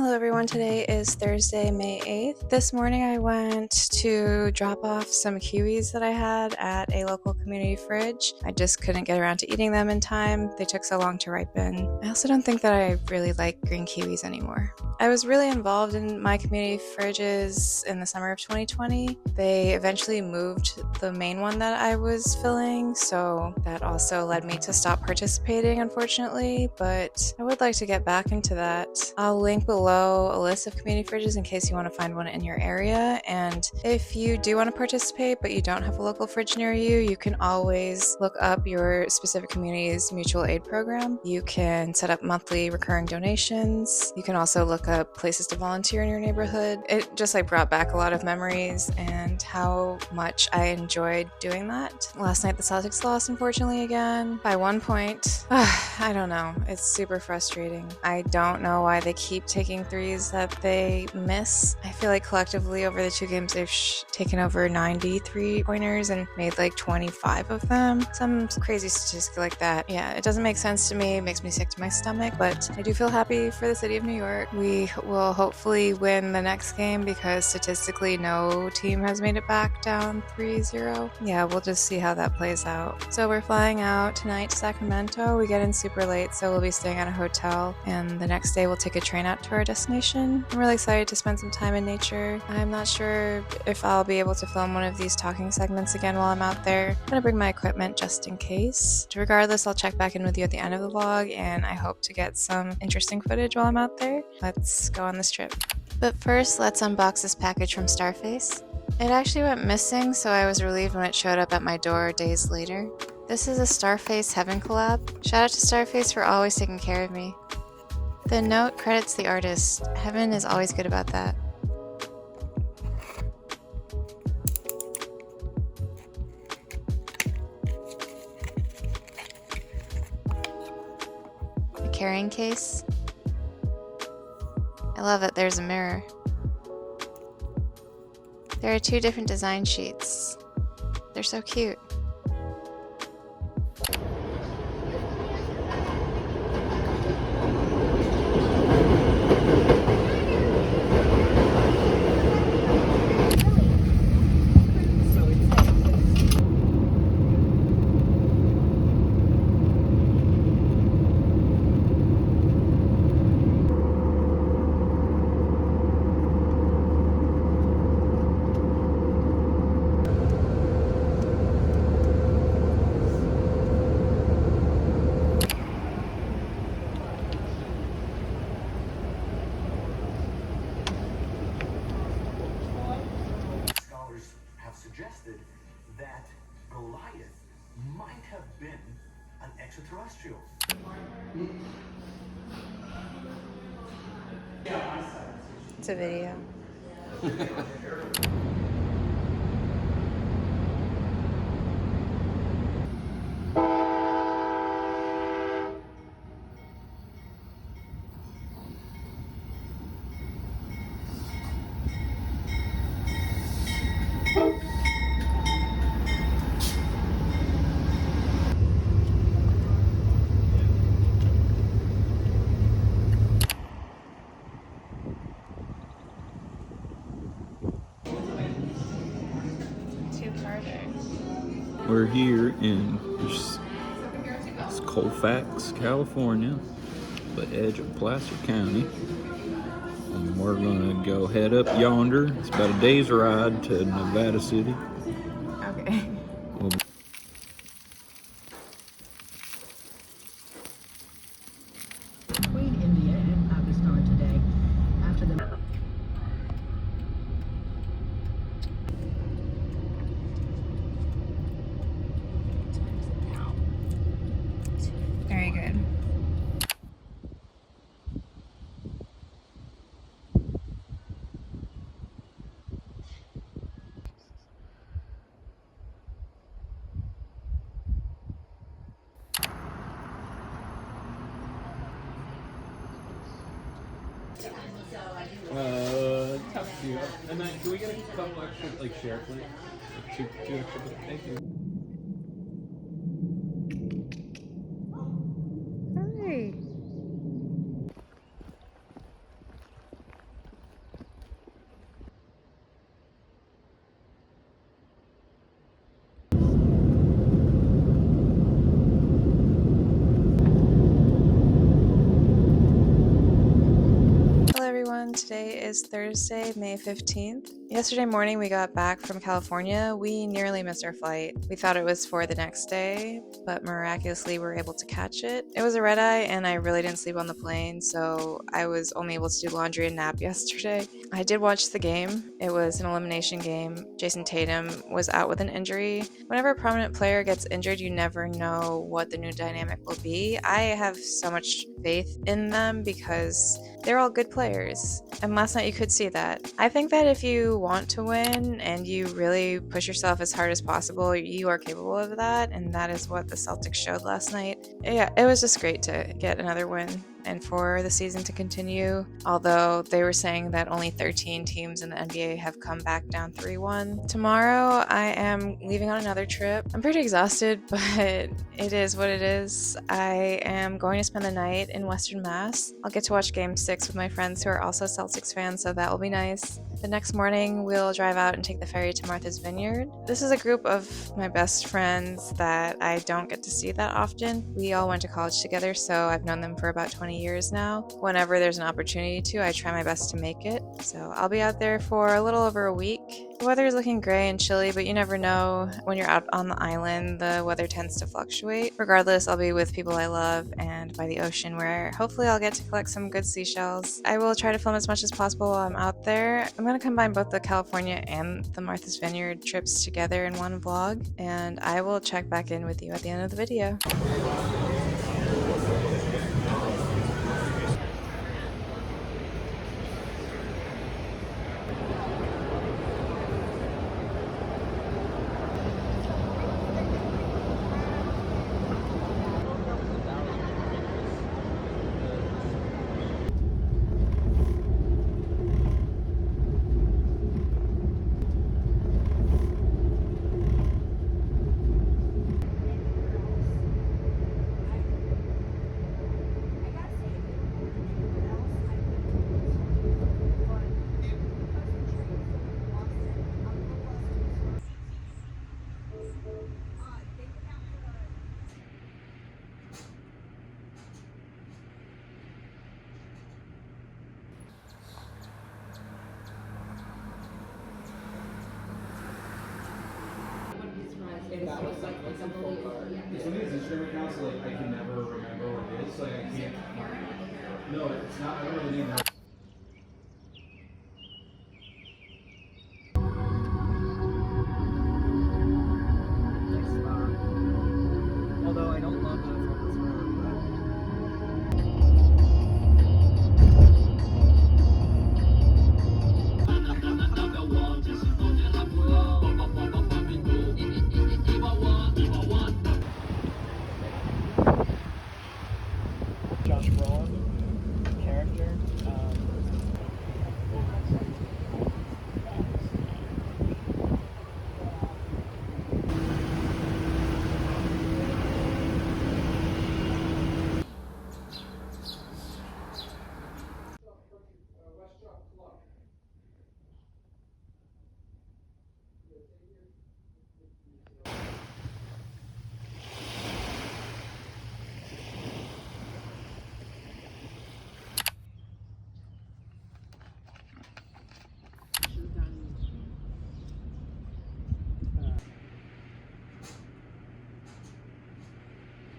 Hello everyone, today is Thursday, May 8th. This morning I went to drop off some kiwis that I had at a local community fridge. I just couldn't get around to eating them in time. They took so long to ripen. I also don't think that I really like green kiwis anymore. I was really involved in my community fridges in the summer of 2020. They eventually moved the main one that I was filling, so that also led me to stop participating, unfortunately, but I would like to get back into that. I'll link below a list of community fridges in case you want to find one in your area, and if you do want to participate but you don't have a local fridge near you, you can always look up your specific community's mutual aid program. You can set up monthly recurring donations. You can also look up places to volunteer in your neighborhood. It just brought back a lot of memories and how much I enjoyed doing that. Last night the Celtics lost, unfortunately, again by 1 point. I don't know, it's super frustrating. I don't know why they keep taking threes that they miss. I feel like collectively over the two games they've taken over 93 pointers and made 25 of them. Some crazy statistic like that. Yeah, it doesn't make sense to me. It makes me sick to my stomach, but I do feel happy for the city of New York. We will hopefully win the next game because statistically no team has made it back down 3-0. Yeah, we'll just see how that plays out. So we're flying out tonight to Sacramento. We get in super late, so we'll be staying at a hotel, and the next day we'll take a train out to our destination. I'm really excited to spend some time in nature. I'm not sure if I'll be able to film one of these talking segments again while I'm out there. I'm gonna bring my equipment just in case. Regardless, I'll check back in with you at the end of the vlog, and I hope to get some interesting footage while I'm out there. Let's go on this trip. But first, let's unbox this package from Starface. It actually went missing, so I was relieved when it showed up at my door days later. This is a Starface Heaven collab. Shout out to Starface for always taking care of me. The note credits the artist. Heaven is always good about that. A carrying case. I love that there's a mirror. There are two different design sheets. They're so cute. Suggested that Goliath might have been an extraterrestrial. It's a video. We're here in Colfax, California, the edge of Placer County, and we're gonna go head up yonder. It's about a day's ride to Nevada City. Okay. Queen India in Pakistan today after the Very good. Tough to. And then, can we get a couple extra, share plate? Two extra, thank you. Hi. everyone. Today is Thursday, May 15th. Yesterday morning we got back from California. We nearly missed our flight. We thought it was for the next day, but miraculously we were able to catch it. It was a red eye and I really didn't sleep on the plane, so I was only able to do laundry and nap yesterday. I did watch the game. It was an elimination game. Jason Tatum was out with an injury. Whenever a prominent player gets injured, you never know what the new dynamic will be. I have so much faith in them because they're all good players. And last night you could see that. I think that if you want to win and you really push yourself as hard as possible, you are capable of that. And that is what the Celtics showed last night. Yeah, it was just great to get another win and for the season to continue. Although they were saying that only 13 teams in the NBA have come back down 3-1. Tomorrow I am leaving on another trip. I'm pretty exhausted, but it is what it is. I am going to spend the night in Western Mass. I'll get to watch Game 6 with my friends who are also Celtics fans, so that will be nice. The next morning, we'll drive out and take the ferry to Martha's Vineyard. This is a group of my best friends that I don't get to see that often. We all went to college together, so I've known them for about 20 years now. Whenever there's an opportunity to, I try my best to make it. So I'll be out there for a little over a week. The weather is looking gray and chilly, but you never know. When you're out on the island, the weather tends to fluctuate. Regardless, I'll be with people I love and by the ocean where hopefully I'll get to collect some good seashells. I will try to film as much as possible while I'm out there. I'm going to combine both the California and the Martha's Vineyard trips together in one vlog, and I will check back in with you at the end of the video. Some of these Instagram accounts, like, I can never remember what it is. Like, I can't. No, it's not. I don't know the name. Although I don't love that from this road, Josh Brolin character.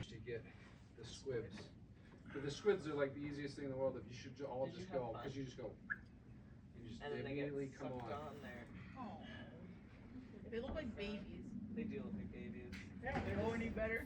To get the squibs. But the squibs are like the easiest thing in the world. If you should all just go, because you just go. You just And they then they get immediately come sucked on. on there. Oh, they look like babies. They do look like babies. Yeah, they don't any better.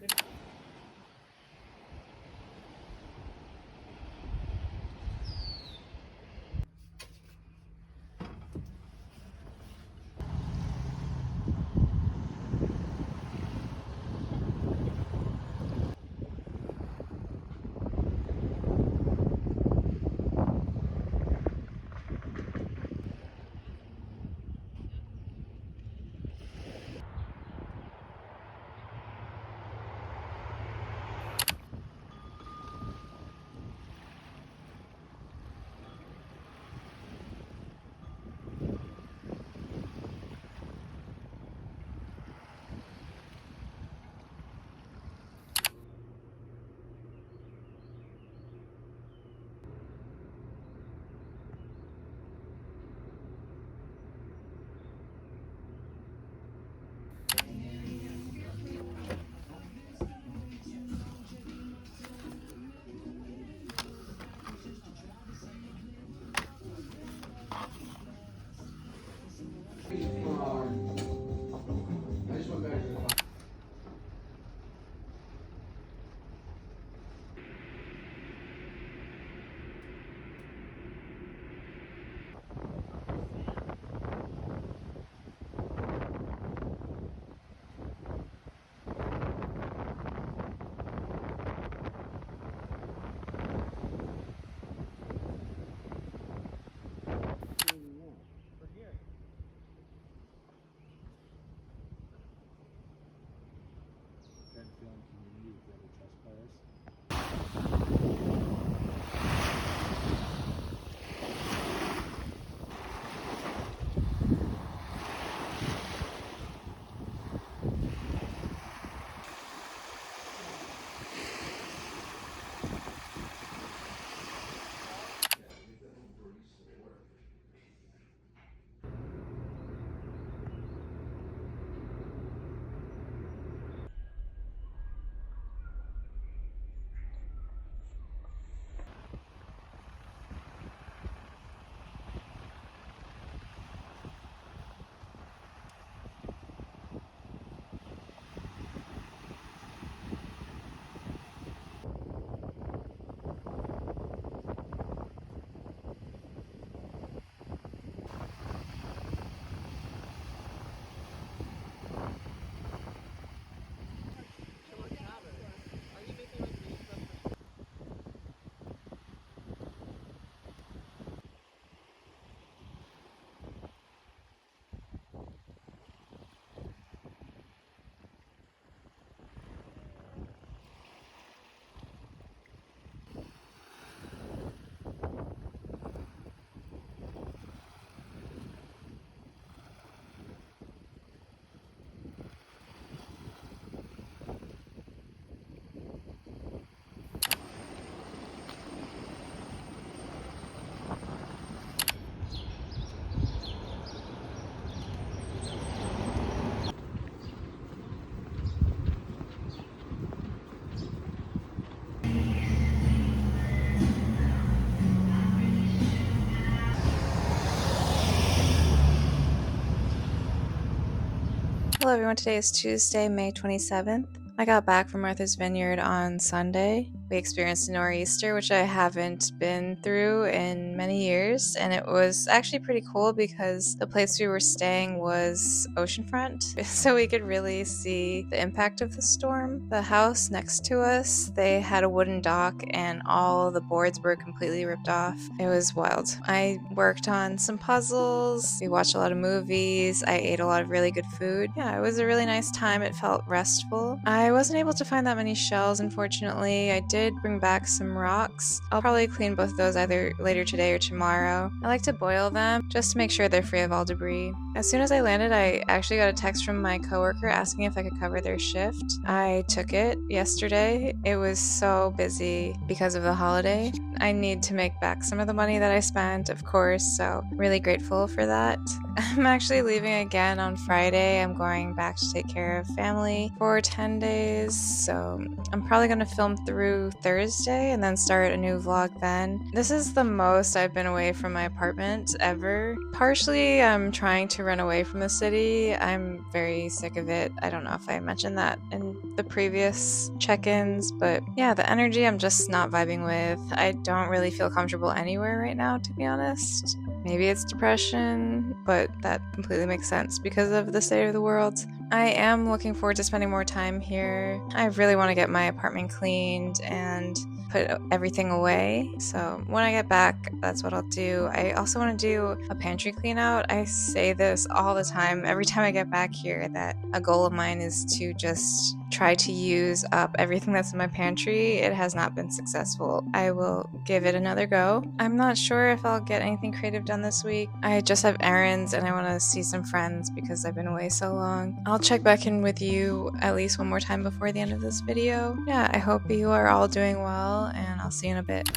Hello everyone, today is Tuesday, May 27th. I got back from Martha's Vineyard on Sunday. We experienced a nor'easter, which I haven't been through in many years, and it was actually pretty cool because the place we were staying was oceanfront, so we could really see the impact of the storm. The house next to us, they had a wooden dock and all the boards were completely ripped off. It was wild. I worked on some puzzles, we watched a lot of movies, I ate a lot of really good food. Yeah, it was a really nice time. It felt restful. I wasn't able to find that many shells, unfortunately. I did bring back some rocks. I'll probably clean both of those either later today or tomorrow. I like to boil them just to make sure they're free of all debris. As soon as I landed, I actually got a text from my coworker asking if I could cover their shift. I took it yesterday. It was so busy because of the holiday. I need to make back some of the money that I spent, of course, so really grateful for that. I'm actually leaving again on Friday. I'm going back to take care of family for 10 days, so I'm probably going to film through Thursday and then start a new vlog then. This is the most I've been away from my apartment ever. Partially, I'm trying to run away from the city. I'm very sick of it. I don't know if I mentioned that in the previous check-ins, but yeah, the energy I'm just not vibing with. I don't really feel comfortable anywhere right now, to be honest. Maybe it's depression, but that completely makes sense because of the state of the world. I am looking forward to spending more time here. I really want to get my apartment cleaned and put everything away. So when I get back, that's what I'll do. I also want to do a pantry clean out. I say this all the time, every time I get back here, that a goal of mine is to just try to use up everything that's in my pantry. It has not been successful. I will give it another go. I'm not sure if I'll get anything creative done this week. I just have errands and I want to see some friends because I've been away so long. I'll check back in with you at least one more time before the end of this video. Yeah, I hope you are all doing well and I'll see you in a bit.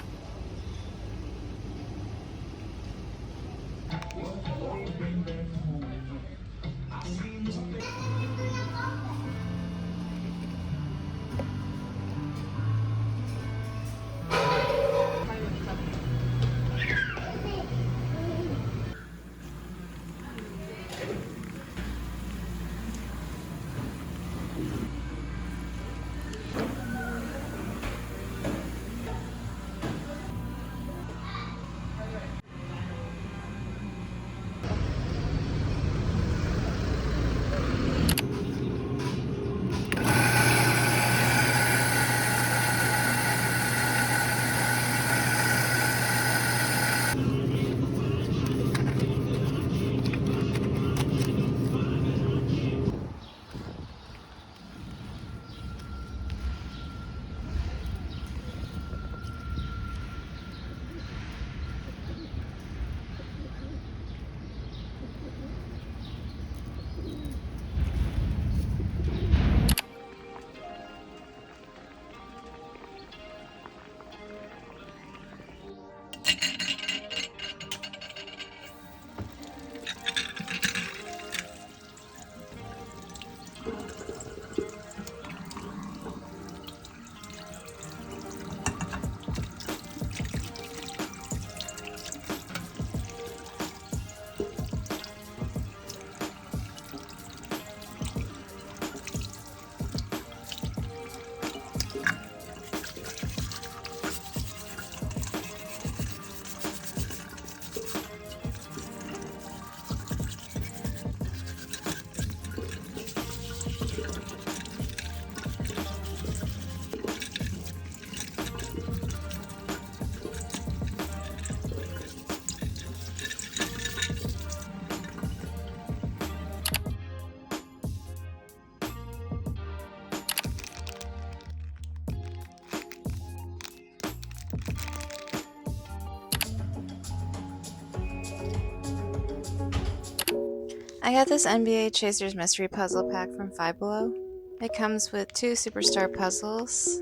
I got this NBA Chasers Mystery Puzzle pack from Five Below. It comes with 2 Superstar puzzles.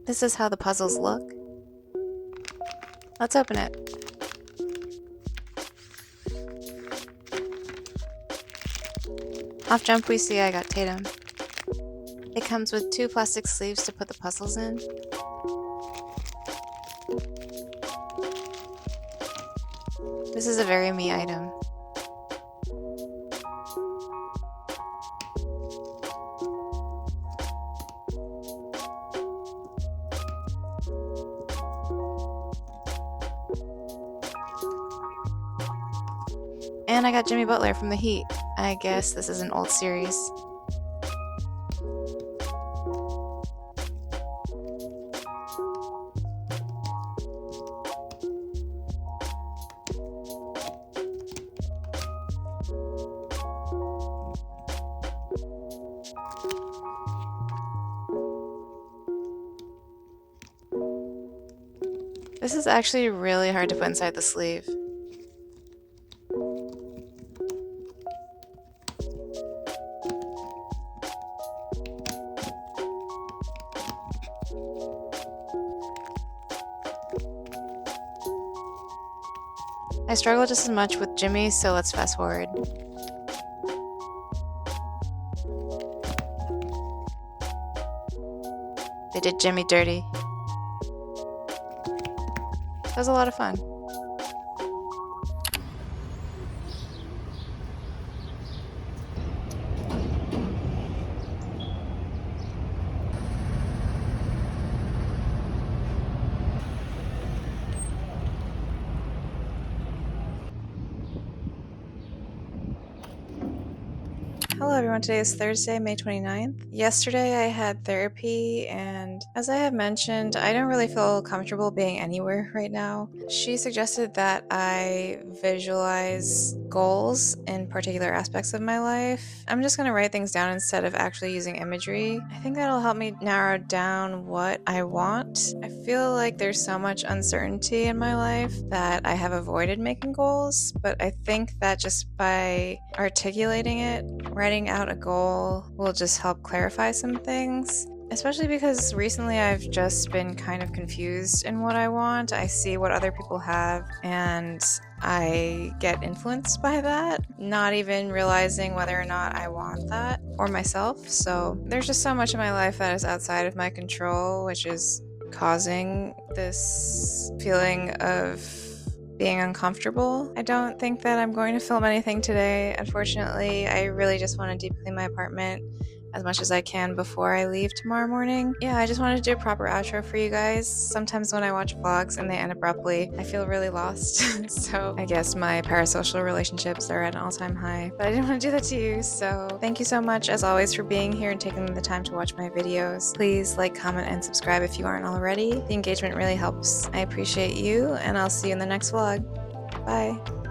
This is how the puzzles look. Let's open it. Off jump we see I got Tatum. It comes with 2 plastic sleeves to put the puzzles in. This is a very me item. And I got Jimmy Butler from The Heat. I guess this is an old series. This is actually really hard to put inside the sleeve. I struggle just as much with Jimmy, so let's fast forward. They did Jimmy dirty. That was a lot of fun. Hello everyone, today is Thursday, May 29th. Yesterday I had therapy, and as I have mentioned, I don't really feel comfortable being anywhere right now. She suggested that I visualize goals in particular aspects of my life. I'm just going to write things down instead of actually using imagery. I think that'll help me narrow down what I want. I feel like there's so much uncertainty in my life that I have avoided making goals, but I think that just by articulating it, writing out a goal will just help clarify some things. Especially because recently I've just been kind of confused in what I want. I see what other people have and I get influenced by that, not even realizing whether or not I want that or myself. So there's just so much in my life that is outside of my control, which is causing this feeling of being uncomfortable. I don't think that I'm going to film anything today. Unfortunately, I really just want to deep clean my apartment as much as I can before I leave tomorrow morning. Yeah, I just wanted to do a proper outro for you guys. Sometimes when I watch vlogs and they end abruptly, I feel really lost. So I guess my parasocial relationships are at an all-time high. But I didn't want to do that to you, so thank you so much as always for being here and taking the time to watch my videos. Please like, comment, and subscribe if you aren't already. The engagement really helps. I appreciate you, and I'll see you in the next vlog. Bye.